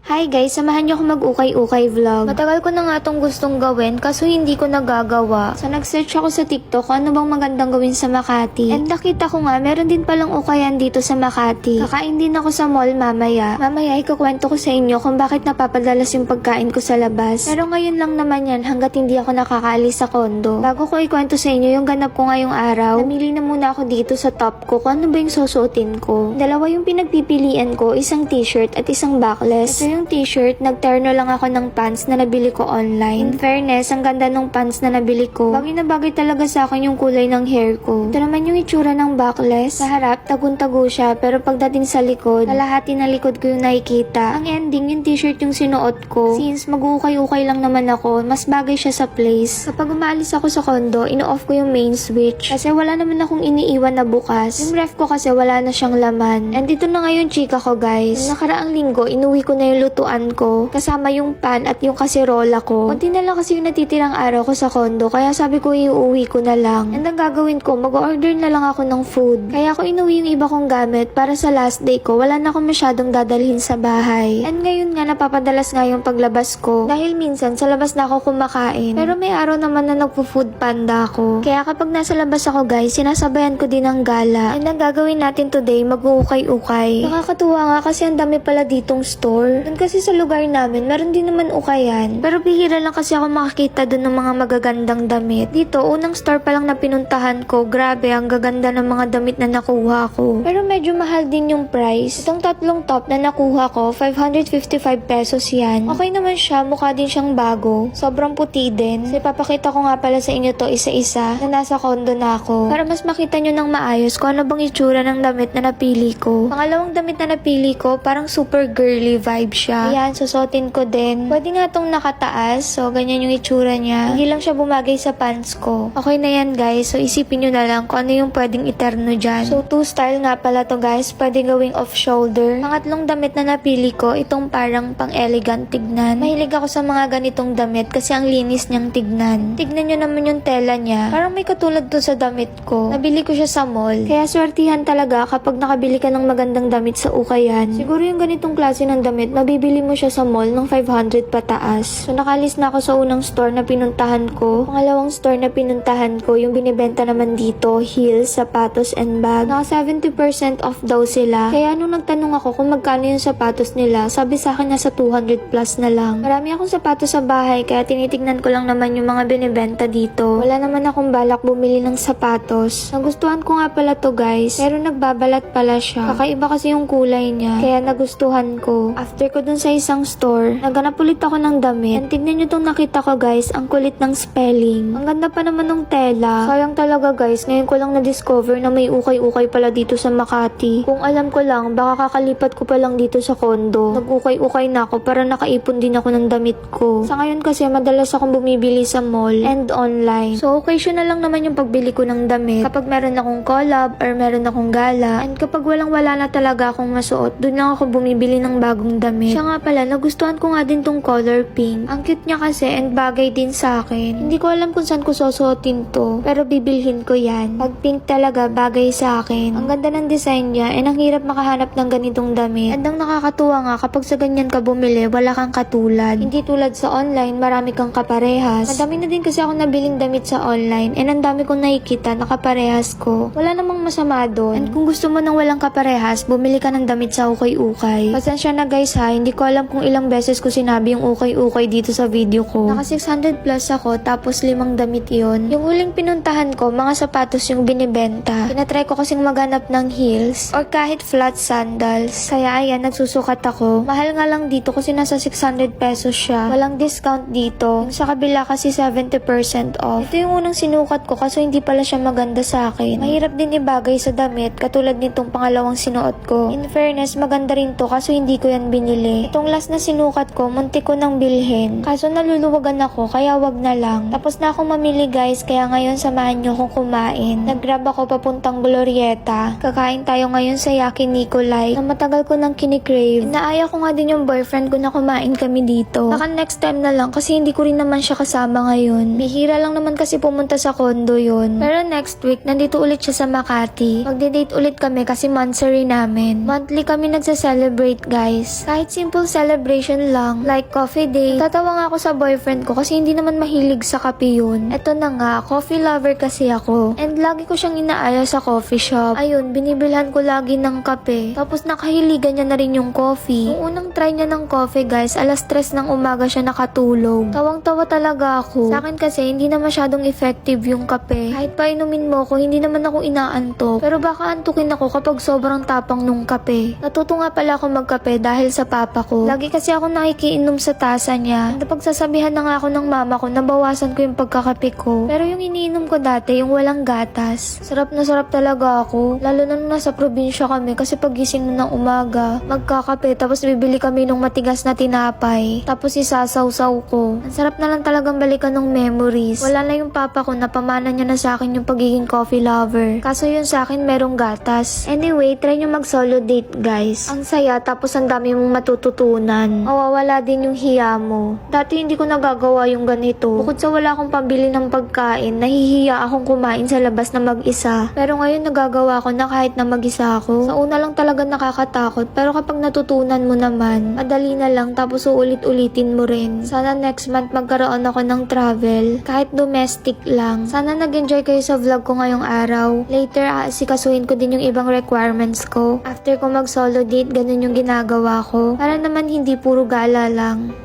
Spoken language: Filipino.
Hi guys, samahan niyo ako mag-ukay-ukay vlog. Matagal ko na nga itong gustong gawin kaso hindi ko nagagawa. So nag-search ako sa TikTok ano bang magandang gawin sa Makati. And nakita ko nga meron din palang ukayan dito sa Makati. Kakain din ako sa mall mamaya. Mamaya ikukwento ko sa inyo kung bakit napapadalas yung pagkain ko sa labas. Pero ngayon lang naman yan hanggat hindi ako nakakaalis sa kondo. Bago ko ikwento sa inyo yung ganap ko ngayong araw, namili na muna ako dito sa top ko kung ano ba yung susuotin ko. Dalawa yung pinagpipilian ko, isang t-shirt at isang backless. Ito yung t-shirt, nagterno lang ako ng pants na nabili ko online. In fairness, ang ganda ng pants na nabili ko. Bagay na bagay talaga sa akin yung kulay ng hair ko. Ito naman yung itsura ng backless. Sa harap, tagun-tago siya, pero pagdating sa likod, kalahati na likod ko yung nakikita. Ang ending, yung t-shirt yung sinuot ko. Since mag-uukay-ukay lang naman ako, mas bagay siya sa place. Kapag umalis ako sa kondo, ino-off ko yung main switch. Kasi wala naman akong iniiwan na bukas. Yung ref ko kasi wala na siyang laman. And dito na ngayon chika ko guys. Yung nakaraang linggo, inuwi ko na yung lutuan ko, kasama yung pan at yung kasirola ko. Kunti na lang kasi yung natitirang araw ko sa kondo, kaya sabi ko iuwi ko na lang. And ang gagawin ko, mag-order na lang ako ng food. Kaya ako inuwi yung iba kong gamit para sa last day ko, wala na akong masyadong dadalhin sa bahay. And ngayon nga, napapadalas nga yung paglabas ko. Dahil minsan, sa labas na ako kumakain. Pero may araw naman na nagpo-food panda ako. Kaya kapag nasa labas ako guys, sinasabayan ko din ng gala. And ang gagawin natin today, mag-uukay-ukay. Nakakatuwa nga kasi ang dami pala ditong store. Doon kasi sa lugar namin, meron din naman ukayan. Pero bihira lang kasi ako makakita doon ng mga magagandang damit. Dito, unang store pa lang na pinuntahan ko, grabe, ang gaganda ng mga damit na nakuha ko. Pero medyo mahal din yung price. Itong tatlong top na nakuha ko, 555 pesos yan. Okay naman siya, mukha din siyang bago. Sobrang puti din. So, ipapakita ko nga pala sa inyo to isa-isa na nasa kondo na ako. Para mas makita nyo ng maayos kung ano bang itsura ng damit na napili ko. Pangalawang damit na napili ko, parang super girly vibe siya. Ayan, susuotin ko din. Pwede nga tong nakataas. So, ganyan yung itsura niya. Hindi lang siya bumagay sa pants ko. Okay na yan, guys. So, isipin nyo na lang kung ano yung pwedeng iterno dyan. So, two style nga pala to, guys. Pwede gawing off-shoulder. Pangatlong damit na napili ko, itong parang pang-elegant tignan. Mahilig ako sa mga ganitong damit kasi ang linis niyang tignan. Tignan nyo naman yung tela niya. Parang may katulad to sa damit ko. Nabili ko siya sa mall. Kaya swertihan talaga kapag nakabili ka ng magandang damit sa ukayan. Siguro yung ganitong klase ng damit, mabibili mo siya sa mall ng 500 pataas. So, nakalis na ako sa unang store na pinuntahan ko. Pangalawang store na pinuntahan ko, yung binibenta naman dito, heels, sapatos, and bag. Naka 70% off daw sila. Kaya nung nagtanong ako kung magkano yung sapatos nila, sabi sa akin nasa 200 plus na lang. Marami akong sapatos sa bahay, kaya tinitignan ko lang naman yung mga binibenta dito. Wala naman akong balak bumili ng sapatos. Nagustuhan ko nga pala to guys, pero nagbabalat pala siya. Kakaiba kasi yung kulay niya, kaya nagustuhan ko. After ko dun sa isang store, naghanap ulit ako ng damit. And tignan nyo tong nakita ko guys, ang kulit ng spelling. Ang ganda pa naman ng tela. Sayang talaga guys, ngayon ko lang na-discover na may ukay-ukay pala dito sa Makati. Kung alam ko lang, baka kakalipat ko pa lang dito sa kondo. Nag-ukay-ukay na ako para nakaipon din ako ng damit ko. Sa ngayon kasi, madalas akong bumibili sa mall and online. So, occasional lang naman yung pagbili ko ng damit. Kapag meron akong collab or meron akong gala. And kapag walang-wala na talaga akong masuot, dun lang ako bumibili ng bagong damit. Siya nga pala, nagustuhan ko nga din tong color pink. Ang cute niya kasi and bagay din sa akin. Hindi ko alam kung saan ko susuotin to, pero bibilhin ko yan. Pag pink talaga, bagay sa akin. Ang ganda ng design niya and ang hirap makahanap ng ganitong damit. And ang nakakatuwa nga, kapag sa ganyan ka bumili, wala kang katulad. Hindi tulad sa online, marami kang kaparehas. Madami na din kasi ako nabiling damit sa online and ang dami kong nakikita na kaparehas ko. Wala namang masama doon. And kung gusto mo ng walang kaparehas, bumili ka ng damit sa ukay-ukay. Pasensya na guys ha, hindi ko alam kung ilang beses ko sinabi yung ukay-ukay dito sa video ko. Naka 600 plus ako, tapos 5 damit yon. Yung huling pinuntahan ko, mga sapatos yung binibenta. Tinatry ko kasing maghanap ng heels or kahit flat sandals. Kaya ayan, nagsusukat ako. Mahal nga lang dito kasi nasa 600 pesos siya. Walang discount dito. Yung sa kabila kasi 70% off. Ito yung unang sinukat ko kaso hindi pala siya maganda sa akin. Mahirap din ibagay sa damit katulad nitong pangalawang sinuot ko. In fairness, maganda rin to kaso hindi ko yan binili. Itong last na sinukat ko, munti ko nang bilhin. Kaso naluluwagan ako kaya wag na lang. Tapos na akong mamili guys, kaya ngayon samahan nyo kong kumain. Nag-grab ako papuntang Glorieta. Kakain tayo ngayon sa Yaki Nicolai na matagal ko nang kinikrave. Naaya ko nga din yung boyfriend ko na kumain kami dito. Baka next time na lang kasi hindi ko rin naman siya kasama ngayon. Bihira lang naman kasi pumunta sa kondo yun. Pero next week, nandito ulit siya sa Makati. Magde-date ulit kami kasi monthsary namin. Monthly kami nagsa-celebrate guys. Kahit simple celebration lang, like coffee day. Tatawa nga ako sa boyfriend ko kasi hindi naman mahilig sa kape yun. Eto na nga, coffee lover kasi ako. And lagi ko siyang inaaya sa coffee shop. Ayun, binibilhan ko lagi ng kape. Tapos nakahiligan niya na rin yung coffee. Nung unang try niya ng coffee guys, alas 3 ng umaga siya nakatulog. Tawang-tawa talaga ako. Sa akin kasi hindi na masyadong effective yung kape. Kahit pa inumin mo ko, hindi naman ako inaantok. Pero baka antukin ako kapag sobrang tapang nung kape. Natuto nga pala ako magkape dahil sa papa ko. Lagi kasi ako nakikiinom sa tasa niya. Napagsasabihan na nga ako ng mama ko na bawasan ko yung pagkakape ko. Pero yung iniinom ko dati, yung walang gatas. Sarap na sarap talaga ako. Lalo na nung nasa probinsya kami kasi pagising mo ng umaga, magkakape tapos bibili kami ng matigas na tinapay. Tapos isasawsaw ko. Ang sarap na lang talagang balikan ng memories. Wala na yung papa ko na pamana niya na sa akin yung pagiging coffee lover. Kaso yun sa akin merong gatas. Anyway, try nyo mag solo date guys. Ang saya tapos ang dami mong matututunan. Mawawala din yung hiya mo. Dati hindi ko nagagawa yung ganito. Bukod sa wala akong pambili ng pagkain, nahihiya akong kumain sa labas na mag-isa. Pero ngayon nagagawa ko na kahit na mag-isa ako. Sa una lang talaga nakakatakot pero kapag natutunan mo naman, madali na lang tapos uulit-ulitin mo rin. Sana next month magkaroon ako ng travel. Kahit domestic lang. Sana nag-enjoy kayo sa vlog ko ngayong araw. Later, aasikasuhin ko din yung ibang requirements ko. After ko mag-solo date, ganun yung ginagawa ko. Para naman hindi puro gala lang.